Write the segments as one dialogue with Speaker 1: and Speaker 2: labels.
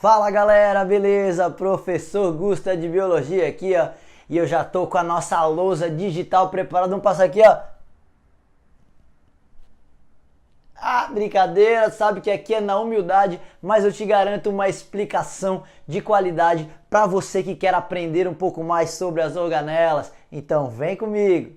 Speaker 1: Fala galera, beleza? Professor Gusta de Biologia aqui, ó. E eu já tô com a nossa lousa digital preparada. Vamos passar aqui, ó. Ah, brincadeira, sabe que aqui é na humildade, mas eu te garanto uma explicação de qualidade para você que quer aprender um pouco mais sobre as organelas. Então vem comigo.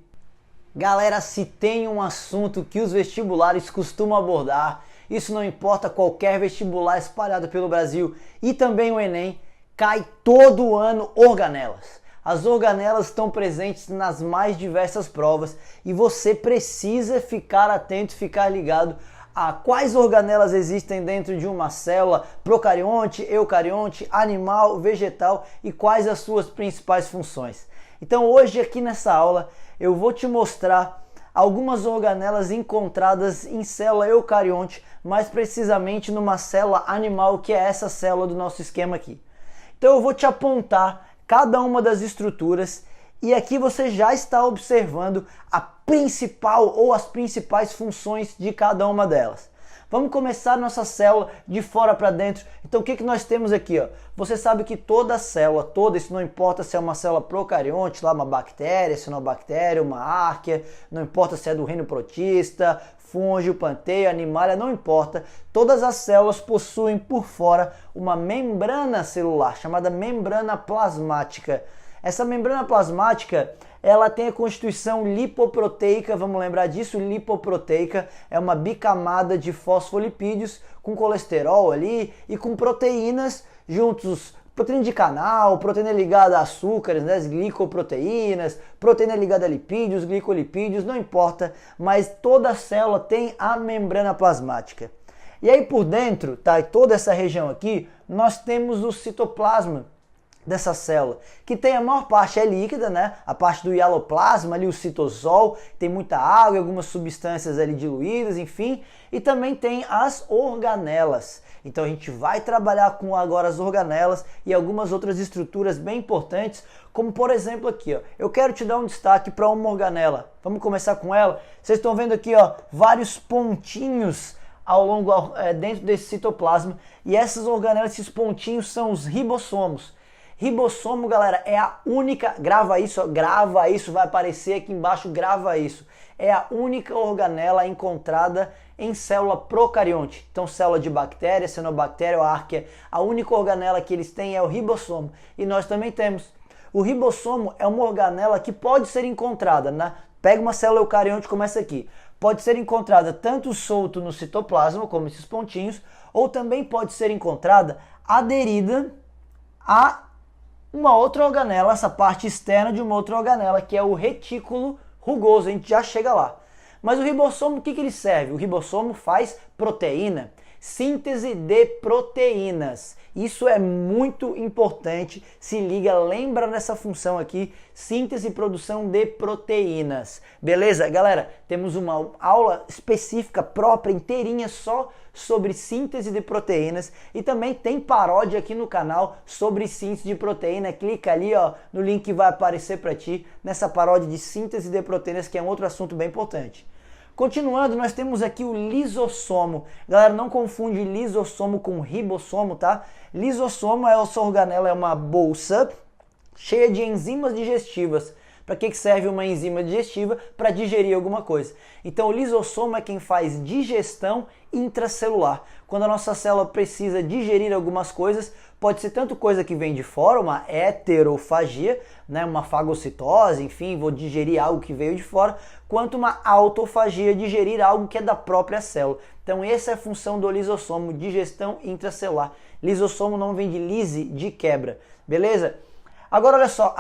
Speaker 1: Galera, se tem um assunto que os vestibulares costumam abordar, isso não importa qualquer vestibular espalhado pelo Brasil e também o Enem, cai todo ano organelas. As organelas estão presentes nas mais diversas provas e você precisa ficar atento, ficar ligado a quais organelas existem dentro de uma célula, procarionte, eucarionte, animal, vegetal e quais as suas principais funções. Então hoje aqui nessa aula eu vou te mostrar algumas organelas encontradas em célula eucarionte, mais precisamente numa célula animal, que é essa célula do nosso esquema aqui. Então eu vou te apontar cada uma das estruturas e aqui você já está observando a principal ou as principais funções de cada uma delas. Vamos começar nossa célula de fora para dentro. Então o que nós temos aqui? Ó? Você sabe que toda célula, isso não importa se é uma célula procarionte, lá uma bactéria, se não é uma bactéria, uma árquea, não importa se é do reino protista, fungo, panteia, animalia, não importa. Todas as células possuem por fora uma membrana celular, chamada membrana plasmática. Essa membrana plasmática, ela tem a constituição lipoproteica, vamos lembrar disso, lipoproteica é uma bicamada de fosfolipídios com colesterol ali e com proteínas juntos, proteína de canal, proteína ligada a açúcares, né, as glicoproteínas, proteína ligada a lipídios, glicolipídios, não importa, mas toda célula tem a membrana plasmática. E aí por dentro, tá, toda essa região aqui, nós temos o citoplasma dessa célula, que tem a maior parte é líquida, né? A parte do hialoplasma, ali o citosol, tem muita água e algumas substâncias ali diluídas, enfim, e também tem as organelas. Então a gente vai trabalhar com agora as organelas e algumas outras estruturas bem importantes, como por exemplo aqui, ó. Eu quero te dar um destaque para uma organela. Vamos começar com ela. Vocês estão vendo aqui, ó, vários pontinhos ao longo dentro desse citoplasma, e essas organelas, esses pontinhos são os ribossomos. Ribossomo, galera, é a única, grava isso, vai aparecer aqui embaixo, grava isso. É a única organela encontrada em célula procarionte. Então, célula de bactéria, cianobactéria ou árquea, a única organela que eles têm é o ribossomo. E nós também temos. O ribossomo é uma organela que pode ser encontrada, né? Pega uma célula eucarionte como essa aqui. Pode ser encontrada tanto solto no citoplasma, como esses pontinhos, ou também pode ser encontrada aderida a uma outra organela, essa parte externa de uma outra organela, que é o retículo rugoso, a gente já chega lá. Mas o ribossomo, o que ele serve? O ribossomo faz proteína, síntese de proteínas. Isso é muito importante, se liga, lembra dessa função aqui, síntese e produção de proteínas. Beleza? Galera, temos uma aula específica, própria, inteirinha, só sobre síntese de proteínas, e também tem paródia aqui no canal sobre síntese de proteína. Clica ali, ó, no link que vai aparecer para ti, nessa paródia de síntese de proteínas, que é um outro assunto bem importante. Continuando, nós temos aqui o lisossomo. Galera, não confunde lisossomo com ribossomo, tá? Lisossomo é essa organela, é uma bolsa cheia de enzimas digestivas. Para que serve uma enzima digestiva? Para digerir alguma coisa. Então o lisossomo é quem faz digestão intracelular. Quando a nossa célula precisa digerir algumas coisas, pode ser tanto coisa que vem de fora, uma heterofagia, né, uma fagocitose, enfim, vou digerir algo que veio de fora, quanto uma autofagia, digerir algo que é da própria célula. Então essa é a função do lisossomo, digestão intracelular. Lisossomo não vem de lise, de quebra, beleza? Agora olha só,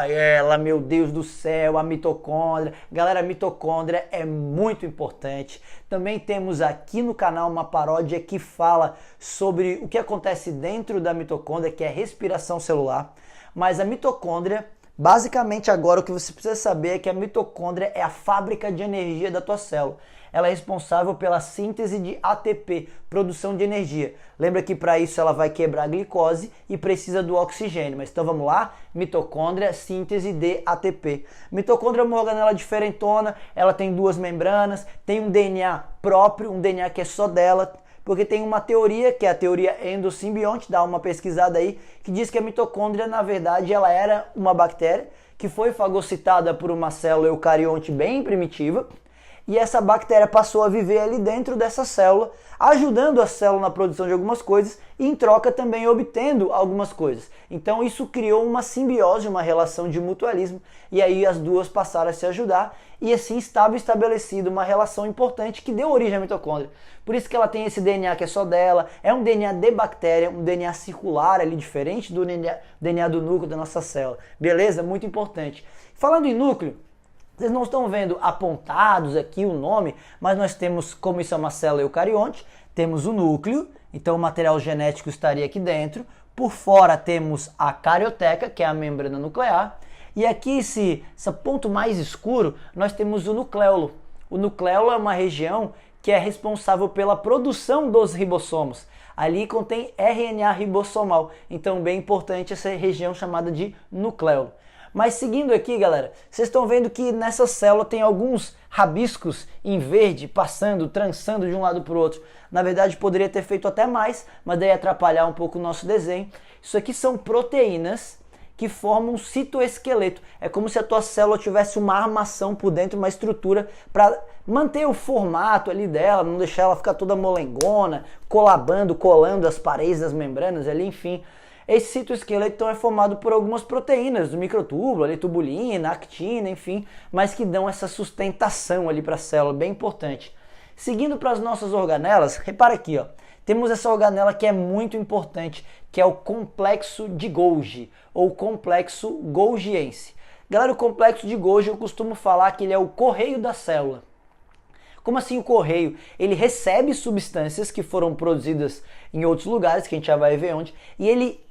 Speaker 1: ela, meu Deus do céu, a mitocôndria. Galera, a mitocôndria é muito importante. Também temos aqui no canal uma paródia que fala sobre o que acontece dentro da mitocôndria, que é respiração celular. Mas a mitocôndria, basicamente agora o que você precisa saber é que a mitocôndria é a fábrica de energia da tua célula. Ela é responsável pela síntese de ATP, produção de energia. Lembra que para isso ela vai quebrar a glicose e precisa do oxigênio. Mas então vamos lá, mitocôndria, síntese de ATP. Mitocôndria é uma organela diferentona, ela tem duas membranas, tem um DNA próprio, um DNA que é só dela, Porque tem uma teoria, que é a teoria endosimbionte, dá uma pesquisada aí, que diz que a mitocôndria, na verdade, ela era uma bactéria que foi fagocitada por uma célula eucarionte bem primitiva, e essa bactéria passou a viver ali dentro dessa célula, ajudando a célula na produção de algumas coisas e em troca também obtendo algumas coisas. Então isso criou uma simbiose, uma relação de mutualismo, e aí as duas passaram a se ajudar e assim estava estabelecida uma relação importante que deu origem à mitocôndria. Por isso que ela tem esse DNA que é só dela, é um DNA de bactéria, um DNA circular ali, diferente do DNA do núcleo da nossa célula. Beleza? Muito importante. Falando em núcleo, vocês não estão vendo apontados aqui o nome, mas nós temos, como isso é uma célula eucarionte, temos o núcleo, então o material genético estaria aqui dentro. Por fora temos a carioteca, que é a membrana nuclear. E aqui, esse ponto mais escuro, nós temos o nucleolo. O nucleolo é uma região que é responsável pela produção dos ribossomos. Ali contém RNA ribossomal, então bem importante essa região chamada de nucleolo. Mas seguindo aqui, galera, vocês estão vendo que nessa célula tem alguns rabiscos em verde passando, trançando de um lado para o outro. Na verdade, poderia ter feito até mais, mas daí ia atrapalhar um pouco o nosso desenho. Isso aqui são proteínas que formam um citoesqueleto. É como se a tua célula tivesse uma armação por dentro, uma estrutura para manter o formato ali dela, não deixar ela ficar toda molengona, colando as paredes das membranas ali, enfim. Esse citoesqueleto então é formado por algumas proteínas do microtúbulo, ali, tubulina, actina, enfim, mas que dão essa sustentação ali para a célula, bem importante. Seguindo para as nossas organelas, repara aqui, ó, temos essa organela que é muito importante, que é o complexo de Golgi, ou complexo golgiense. Galera, o complexo de Golgi eu costumo falar que ele é o correio da célula. Como assim o correio? Ele recebe substâncias que foram produzidas em outros lugares, que a gente já vai ver onde, e ele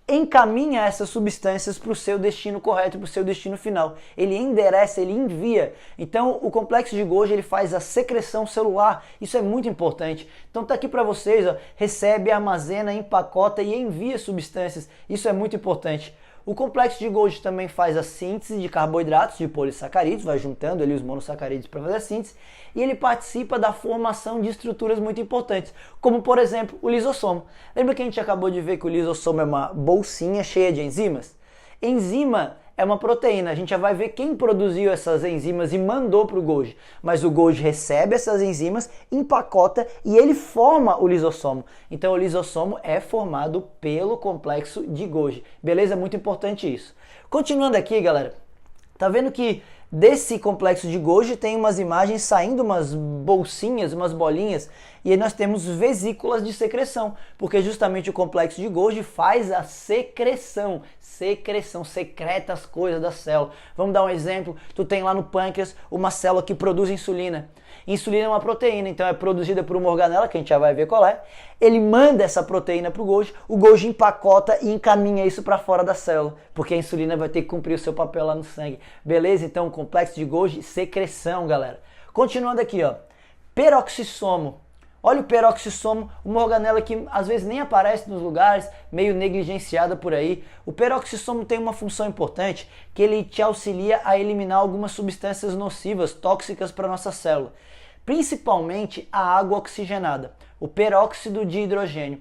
Speaker 1: encaminha essas substâncias para o seu destino correto, para o seu destino final. Ele endereça, ele envia. Então, o complexo de Golgi ele faz a secreção celular. Isso é muito importante. Então, tá aqui para vocês, ó, recebe, armazena, empacota e envia substâncias. Isso é muito importante. O complexo de Golgi também faz a síntese de carboidratos, de polissacarídeos, vai juntando ali os monossacarídeos para fazer a síntese, e ele participa da formação de estruturas muito importantes, como por exemplo o lisossomo. Lembra que a gente acabou de ver que o lisossomo é uma bolsinha cheia de enzimas? Enzima é uma proteína, a gente já vai ver quem produziu essas enzimas e mandou para o Golgi. Mas o Golgi recebe essas enzimas, empacota e ele forma o lisossomo. Então o lisossomo é formado pelo complexo de Golgi. Beleza? Muito importante isso. Continuando aqui, galera, tá vendo que desse complexo de Golgi tem umas imagens saindo, umas bolsinhas, umas bolinhas, e aí nós temos vesículas de secreção, porque justamente o complexo de Golgi faz a secreção, secreta as coisas da célula. Vamos dar um exemplo, tu tem lá no pâncreas uma célula que produz insulina. Insulina é uma proteína, então é produzida por uma organela, que a gente já vai ver qual é. Ele manda essa proteína para o Golgi empacota e encaminha isso para fora da célula, porque a insulina vai ter que cumprir o seu papel lá no sangue. Beleza? Então, complexo de Golgi, secreção, galera. Continuando aqui, ó, peroxissomo. Olha o peroxissomo, uma organela que às vezes nem aparece nos lugares, meio negligenciada por aí. O peroxissomo tem uma função importante, que ele te auxilia a eliminar algumas substâncias nocivas, tóxicas para a nossa célula. Principalmente a água oxigenada, o peróxido de hidrogênio.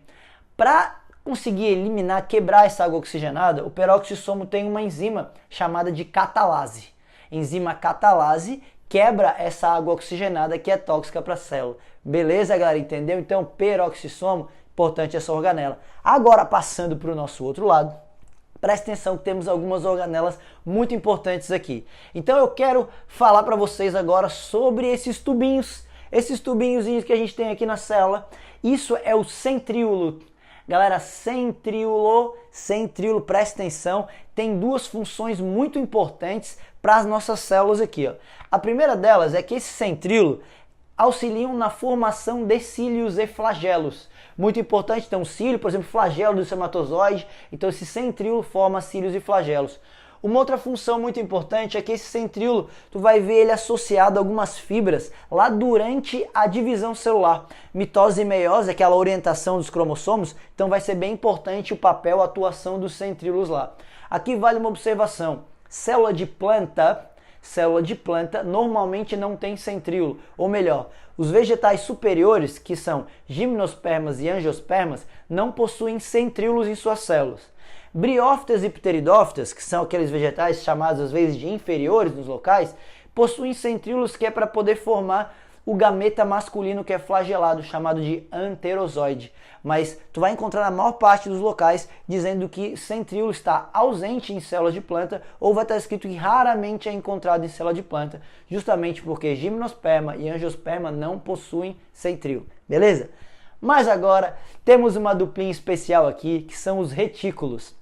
Speaker 1: Para conseguir eliminar, quebrar essa água oxigenada, o peroxissomo tem uma enzima chamada de catalase. Enzima catalase quebra essa água oxigenada que é tóxica para a célula. Beleza, galera? Entendeu? Então, peroxissomo, importante essa organela. Agora, passando para o nosso outro lado, presta atenção que temos algumas organelas muito importantes aqui. Então, eu quero falar para vocês agora sobre esses tubinhos que a gente tem aqui na célula. Isso é o centríolo. Galera, centríolo, presta atenção, tem duas funções muito importantes para as nossas células aqui, ó. A primeira delas é que esse centríolo auxiliam na formação de cílios e flagelos. Muito importante, então, cílio, por exemplo, flagelo do espermatozoide, então esse centríolo forma cílios e flagelos. Uma outra função muito importante é que esse centríolo, tu vai ver ele associado a algumas fibras lá durante a divisão celular. Mitose e meiose, aquela orientação dos cromossomos, então vai ser bem importante o papel, a atuação dos centríolos lá. Aqui vale uma observação, célula de planta célula de planta normalmente não tem centríolo, ou melhor, os vegetais superiores, que são gimnospermas e angiospermas, não possuem centríolos em suas células. Briófitas e pteridófitas, que são aqueles vegetais chamados às vezes de inferiores nos locais, possuem centríolos que é para poder formar o gameta masculino que é flagelado, chamado de anterozoide. Mas tu vai encontrar na maior parte dos locais dizendo que centríolo está ausente em células de planta, ou vai estar escrito que raramente é encontrado em célula de planta, justamente porque gimnosperma e angiosperma não possuem centríolo. Beleza? Mas agora temos uma duplinha especial aqui, que são os retículos.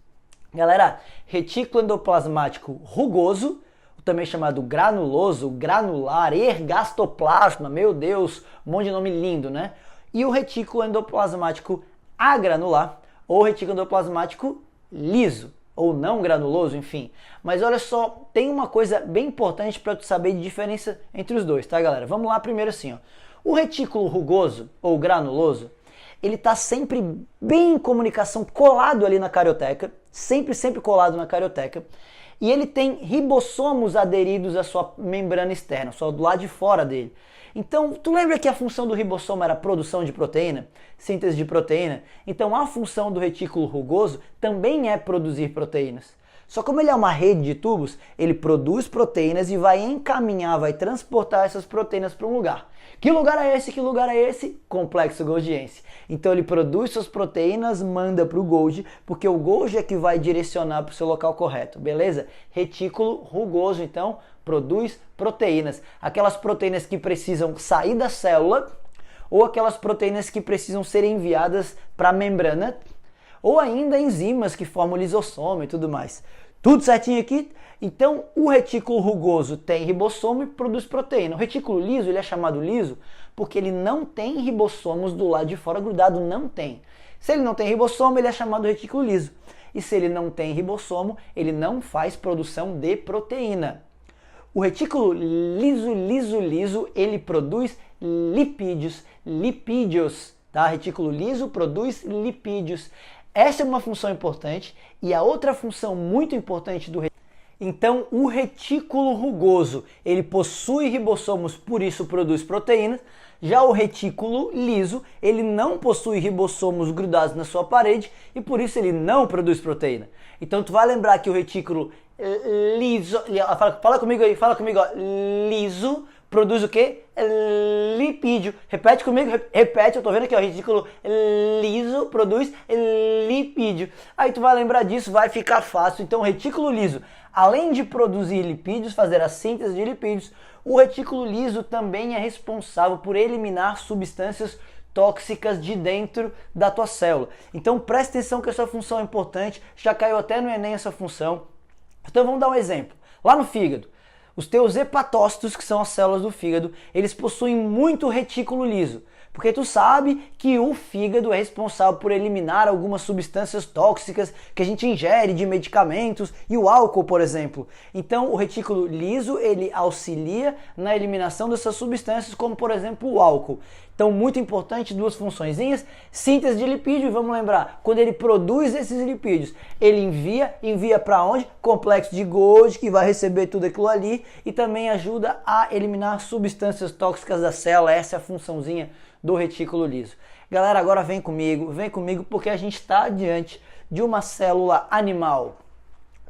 Speaker 1: Galera, retículo endoplasmático rugoso, também chamado granuloso, granular, ergastoplasma, meu Deus, um monte de nome lindo, né? E o retículo endoplasmático agranular, ou retículo endoplasmático liso, ou não granuloso, enfim. Mas olha só, tem uma coisa bem importante para tu saber de diferença entre os dois, tá, galera? Vamos lá primeiro assim, ó. O retículo rugoso, ou granuloso, ele está sempre bem em comunicação, colado ali na carioteca, sempre colado na carioteca. E ele tem ribossomos aderidos à sua membrana externa, só do lado de fora dele. Então, tu lembra que a função do ribossomo era produção de proteína, síntese de proteína? Então, a função do retículo rugoso também é produzir proteínas. Só como ele é uma rede de tubos, ele produz proteínas e vai encaminhar, vai transportar essas proteínas para um lugar. Que lugar é esse? Que lugar é esse? Complexo Golgiense. Então ele produz suas proteínas, manda para o Golgi, porque o Golgi é que vai direcionar para o seu local correto, beleza? Retículo rugoso, então, produz proteínas. Aquelas proteínas que precisam sair da célula, ou aquelas proteínas que precisam ser enviadas para a membrana, ou ainda enzimas que formam o lisossomo e tudo mais. Tudo certinho aqui? Então, o retículo rugoso tem ribossomo e produz proteína. O retículo liso, ele é chamado liso porque ele não tem ribossomos do lado de fora grudado, não tem. Se ele não tem ribossomo, ele é chamado retículo liso. E se ele não tem ribossomo, ele não faz produção de proteína. O retículo liso, ele produz lipídios, tá? Retículo liso produz lipídios. Essa é uma função importante, e a outra função muito importante do retículo. Então, o retículo rugoso, ele possui ribossomos, por isso produz proteínas. Já o retículo liso, ele não possui ribossomos grudados na sua parede e por isso ele não produz proteína. Então, tu vai lembrar que o retículo liso, fala comigo aí, ó, liso, produz o quê? Lipídio. Repete comigo, repete, eu tô vendo aqui, ó, retículo liso produz lipídio. Aí tu vai lembrar disso, vai ficar fácil. Então o retículo liso, além de produzir lipídios, fazer a síntese de lipídios, o retículo liso também é responsável por eliminar substâncias tóxicas de dentro da tua célula. Então presta atenção que essa função é importante, já caiu até no Enem essa função. Então vamos dar um exemplo. Lá no fígado, os teus hepatócitos, que são as células do fígado, eles possuem muito retículo liso, porque tu sabe que o fígado é responsável por eliminar algumas substâncias tóxicas que a gente ingere de medicamentos e o álcool, por exemplo. Então o retículo liso, ele auxilia na eliminação dessas substâncias, como por exemplo o álcool. Então, muito importante, duas funçõezinhas, síntese de lipídio, e vamos lembrar, quando ele produz esses lipídios, ele envia para onde? Complexo de Golgi, que vai receber tudo aquilo ali, e também ajuda a eliminar substâncias tóxicas da célula, essa é a funçãozinha do retículo liso. Galera, agora vem comigo, porque a gente está diante de uma célula animal.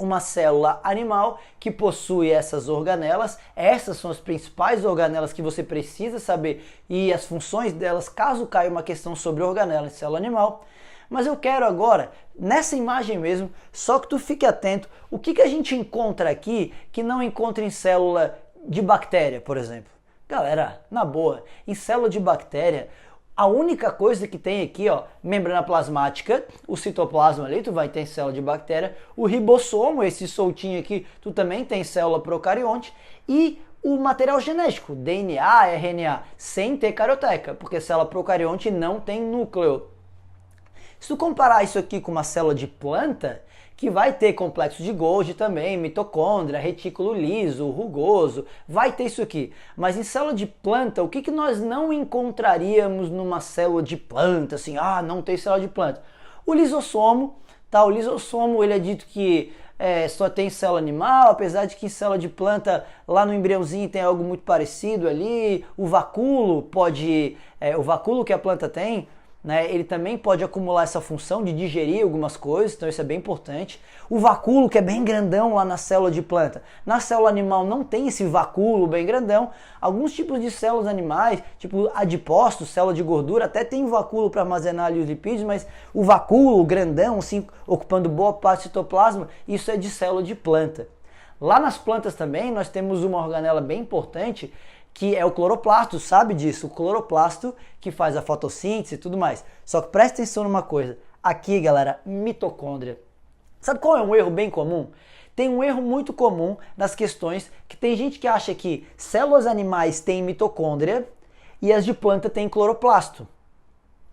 Speaker 1: Uma célula animal que possui essas organelas, essas são as principais organelas que você precisa saber e as funções delas, caso caia uma questão sobre organela em célula animal. Mas eu quero agora, nessa imagem mesmo, só que tu fique atento, o que a gente encontra aqui que não encontra em célula de bactéria, por exemplo? Galera, na boa, em célula de bactéria, a única coisa que tem aqui, ó, membrana plasmática, o citoplasma ali, tu vai ter célula de bactéria, o ribossomo, esse soltinho aqui, tu também tem célula procarionte, e o material genético, DNA, RNA, sem ter carioteca, porque célula procarionte não tem núcleo. Se tu comparar isso aqui com uma célula de planta, que vai ter complexo de Golgi também, mitocôndria, retículo liso, rugoso, vai ter isso aqui. Mas em célula de planta, o que nós não encontraríamos numa célula de planta, assim, não tem célula de planta? O lisossomo, Tá? O lisossomo, ele é dito que só tem célula animal, apesar de que em célula de planta, lá no embriãozinho tem algo muito parecido ali. O vacúolo o vacúolo que a planta tem, né, ele também pode acumular essa função de digerir algumas coisas, então isso é bem importante. O vacúolo, que é bem grandão lá na célula de planta. Na célula animal não tem esse vacúolo bem grandão. Alguns tipos de células animais, tipo adipócitos, célula de gordura, até tem vacúolo para armazenar ali os lipídios, mas o vacúolo grandão, assim, ocupando boa parte do citoplasma, isso é de célula de planta. Lá nas plantas também nós temos uma organela bem importante, que é o cloroplasto, sabe disso? O cloroplasto que faz a fotossíntese e tudo mais. Só que presta atenção numa coisa. Aqui, galera, mitocôndria. Sabe qual é um erro bem comum? Tem um erro muito comum nas questões que tem gente que acha que células animais têm mitocôndria e as de planta têm cloroplasto.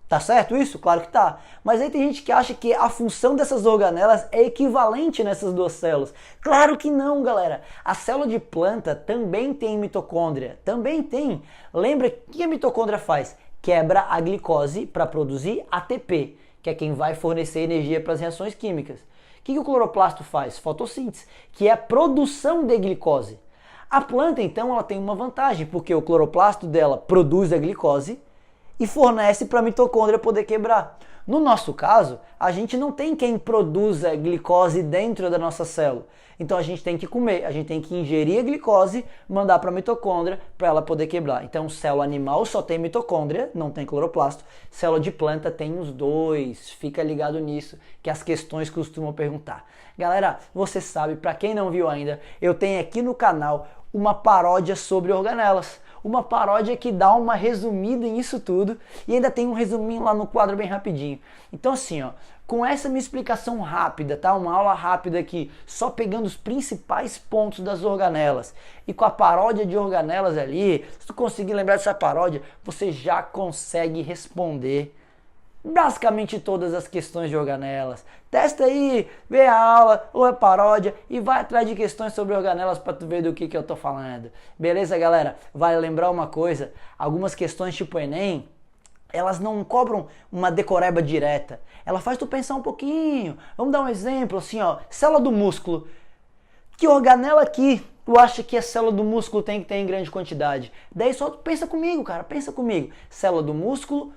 Speaker 1: Tá certo isso? Claro que tá. Mas aí tem gente que acha que a função dessas organelas é equivalente nessas duas células. Claro que não, galera. A célula de planta também tem mitocôndria. Também tem. Lembra que a mitocôndria faz? Quebra a glicose para produzir ATP, que é quem vai fornecer energia para as reações químicas. O que o cloroplasto faz? Fotossíntese, que é a produção de glicose. A planta, então, ela tem uma vantagem, porque o cloroplasto dela produz a glicose e fornece para a mitocôndria poder quebrar. No nosso caso, a gente não tem quem produza glicose dentro da nossa célula. Então a gente tem que comer, a gente tem que ingerir a glicose, mandar para a mitocôndria para ela poder quebrar. Então célula animal só tem mitocôndria, não tem cloroplasto. Célula de planta tem os dois. Fica ligado nisso, que as questões costumam perguntar. Galera, você sabe, para quem não viu ainda, eu tenho aqui no canal uma paródia sobre organelas. Uma paródia que dá uma resumida nisso tudo e ainda tem um resuminho lá no quadro bem rapidinho. Então assim, ó, com essa minha explicação rápida, tá? Uma aula rápida aqui, só pegando os principais pontos das organelas e com a paródia de organelas ali, se tu conseguir lembrar dessa paródia, você já consegue responder basicamente todas as questões de organelas. Testa aí, vê a aula ou a paródia e vai atrás de questões sobre organelas para tu ver do que eu tô falando. Beleza, galera? Vale lembrar uma coisa, algumas questões tipo Enem, elas não cobram uma decoreba direta. Ela faz tu pensar um pouquinho. Vamos dar um exemplo assim, ó, célula do músculo. Que organela aqui tu acha que a célula do músculo tem que ter em grande quantidade? Daí só tu pensa comigo, cara, pensa comigo. Célula do músculo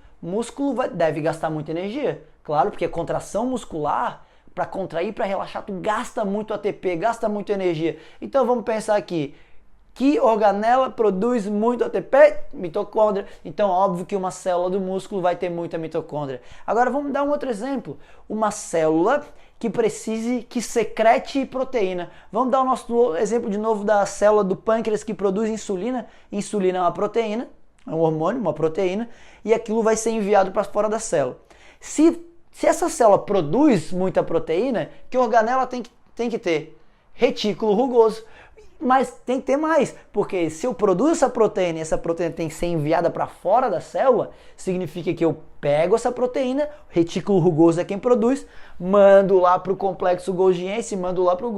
Speaker 1: deve gastar muita energia, claro, porque contração muscular, para contrair, para relaxar, tu gasta muito ATP, gasta muita energia. Então vamos pensar aqui, que organela produz muito ATP? Mitocôndria. Então óbvio que uma célula do músculo vai ter muita mitocôndria. Agora vamos dar um outro exemplo, uma célula que secrete proteína. Vamos dar o nosso exemplo de novo da célula do pâncreas que produz insulina. Insulina é uma proteína, é um hormônio, uma proteína, e aquilo vai ser enviado para fora da célula. Se essa célula produz muita proteína, que organela tem que ter? Retículo rugoso. Mas tem que ter mais, porque se eu produzo essa proteína e essa proteína tem que ser enviada para fora da célula, significa que eu pego essa proteína, retículo rugoso é quem produz, mando lá para o complexo golgiense, mando lá para o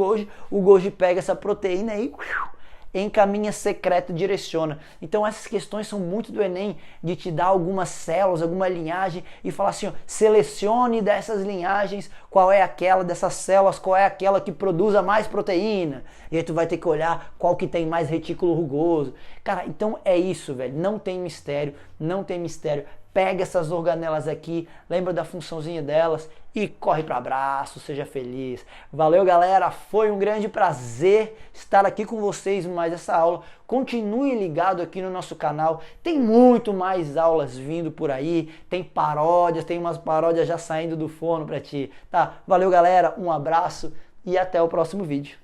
Speaker 1: Golgi pega essa proteína e encaminha, secreta, direciona. Então essas questões são muito do Enem, de te dar algumas células, alguma linhagem e falar assim, ó, selecione dessas linhagens qual é aquela dessas células, qual é aquela que produza mais proteína. E aí tu vai ter que olhar qual que tem mais retículo rugoso. Cara, então é isso, velho. Não tem mistério, não tem mistério. Pega essas organelas aqui, lembra da funçãozinha delas e corre para abraço, seja feliz. Valeu, galera, foi um grande prazer estar aqui com vocês em mais essa aula. Continue ligado aqui no nosso canal, tem muito mais aulas vindo por aí, tem paródias, tem umas paródias já saindo do forno para ti, tá? Valeu, galera, um abraço e até o próximo vídeo.